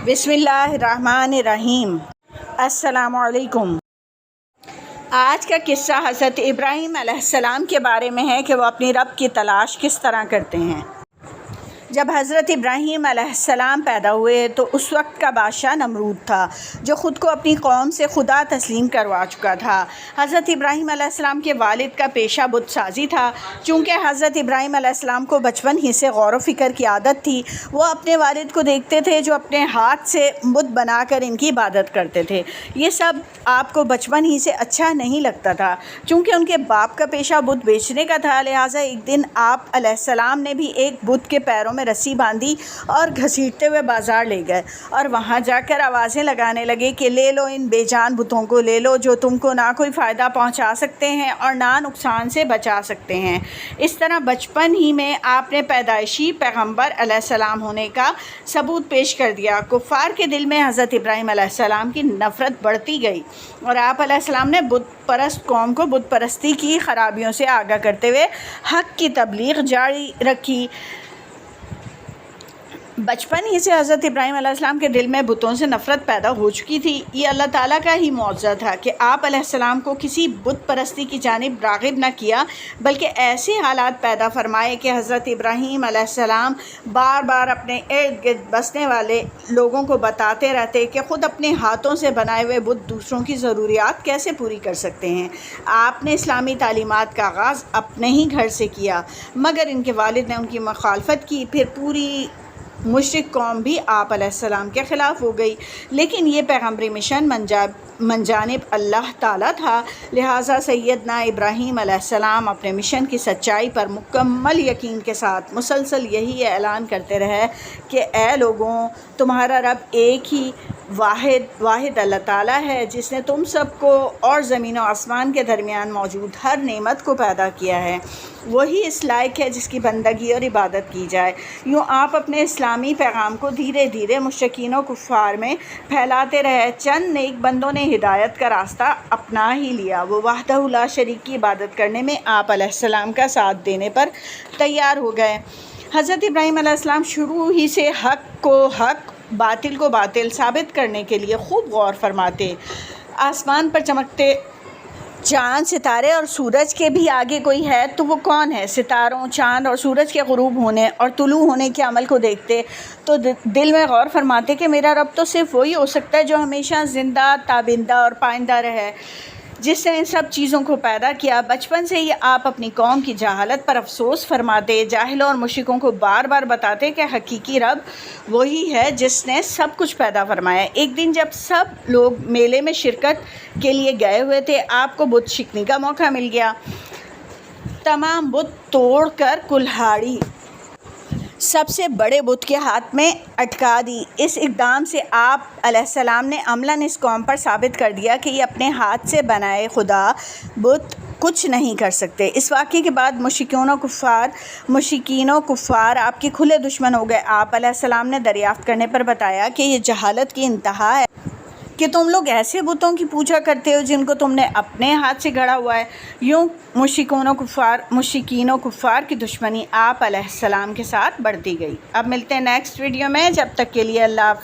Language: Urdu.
بسم اللہ الرحمن الرحیم۔ السلام علیکم۔ آج کا قصہ حضرت ابراہیم علیہ السلام کے بارے میں ہے کہ وہ اپنی رب کی تلاش کس طرح کرتے ہیں۔ جب حضرت ابراہیم علیہ السلام پیدا ہوئے تو اس وقت کا بادشاہ نمرود تھا جو خود کو اپنی قوم سے خدا تسلیم کروا چکا تھا۔ حضرت ابراہیم علیہ السلام کے والد کا پیشہ بت سازی تھا۔ چونکہ حضرت ابراہیم علیہ السلام کو بچپن ہی سے غور و فکر کی عادت تھی، وہ اپنے والد کو دیکھتے تھے جو اپنے ہاتھ سے بت بنا کر ان کی عبادت کرتے تھے۔ یہ سب آپ کو بچپن ہی سے اچھا نہیں لگتا تھا۔ چونکہ ان کے باپ کا پیشہ بت بیچنے کا تھا، لہٰذا ایک دن آپ علیہ السلام نے بھی ایک بت کے پیروں میں رسی باندھی اور گھسیٹتے ہوئے بازار لے گئے اور وہاں جا کر آوازیں لگانے لگے کہ لے لو ان بے جان بتوں کو، لے لو جو تم کو نہ کوئی فائدہ پہنچا سکتے ہیں اور نہ نقصان سے بچا سکتے ہیں۔ اس طرح بچپن ہی میں آپ نے پیدائشی پیغمبر علیہ السلام ہونے کا ثبوت پیش کر دیا۔ کفار کے دل میں حضرت ابراہیم علیہ السلام کی نفرت بڑھتی گئی اور آپ علیہ السلام نے بت پرست قوم کو بت پرستی کی خرابیوں سے آگاہ کرتے ہوئے حق کی تبلیغ جاری رکھی۔ بچپن ہی سے حضرت ابراہیم علیہ السلام کے دل میں بتوں سے نفرت پیدا ہو چکی تھی۔ یہ اللہ تعالیٰ کا ہی معجزہ تھا کہ آپ علیہ السلام کو کسی بت پرستی کی جانب راغب نہ کیا، بلکہ ایسے حالات پیدا فرمائے کہ حضرت ابراہیم علیہ السلام بار بار اپنے ارد گرد بسنے والے لوگوں کو بتاتے رہتے کہ خود اپنے ہاتھوں سے بنائے ہوئے بت دوسروں کی ضروریات کیسے پوری کر سکتے ہیں۔ آپ نے اسلامی تعلیمات کا آغاز اپنے ہی گھر سے کیا، مگر ان کے والد نے ان کی مخالفت کی۔ پھر پوری مشرک قوم بھی آپ علیہ السلام کے خلاف ہو گئی، لیکن یہ پیغمبری مشن من جانب اللہ تعالیٰ تھا، لہٰذا سیدنا ابراہیم علیہ السلام اپنے مشن کی سچائی پر مکمل یقین کے ساتھ مسلسل یہی اعلان کرتے رہے کہ اے لوگوں، تمہارا رب ایک ہی واحد اللہ تعالیٰ ہے جس نے تم سب کو اور زمین و آسمان کے درمیان موجود ہر نعمت کو پیدا کیا ہے، وہی اس لائق ہے جس کی بندگی اور عبادت کی جائے۔ یوں آپ اپنے اسلامی پیغام کو دھیرے دھیرے مشرکین و کفار میں پھیلاتے رہے۔ چند نیک بندوں نے ہدایت کا راستہ اپنا ہی لیا، وہ وحدہ لا شریک کی عبادت کرنے میں آپ علیہ السلام کا ساتھ دینے پر تیار ہو گئے۔ حضرت ابراہیم علیہ السلام شروع ہی سے حق کو حق، باطل کو باطل ثابت کرنے کے لیے خوب غور فرماتے۔ آسمان پر چمکتے چاند، ستارے اور سورج کے بھی آگے کوئی ہے تو وہ کون ہے؟ ستاروں، چاند اور سورج کے غروب ہونے اور طلوع ہونے کے عمل کو دیکھتے تو دل میں غور فرماتے کہ میرا رب تو صرف وہی ہو سکتا ہے جو ہمیشہ زندہ، تابندہ اور پائندہ رہے، جس نے ان سب چیزوں کو پیدا کیا۔ بچپن سے ہی آپ اپنی قوم کی جہالت پر افسوس فرماتے، جاہلوں اور مشرکوں کو بار بار بتاتے کہ حقیقی رب وہی ہے جس نے سب کچھ پیدا فرمایا۔ ایک دن جب سب لوگ میلے میں شرکت کے لیے گئے ہوئے تھے، آپ کو بت شکنی کا موقع مل گیا۔ تمام بت توڑ کر کلہاڑی سب سے بڑے بت کے ہاتھ میں اٹکا دی۔ اس اقدام سے آپ علیہ السلام نے عملاً اس قوم پر ثابت کر دیا کہ یہ اپنے ہاتھ سے بنائے خدا بت کچھ نہیں کر سکتے۔ اس واقعے کے بعد مشرکین و کفار آپ کے کھلے دشمن ہو گئے۔ آپ علیہ السلام نے دریافت کرنے پر بتایا کہ یہ جہالت کی انتہا ہے کہ تم لوگ ایسے بتوں کی پوجا کرتے ہو جن کو تم نے اپنے ہاتھ سے گڑھا ہوا ہے۔ یوں مشرکین و کفار کی دشمنی آپ علیہ السلام کے ساتھ بڑھتی گئی۔ اب ملتے ہیں نیکسٹ ویڈیو میں، جب تک کے لیے اللہ حافظ۔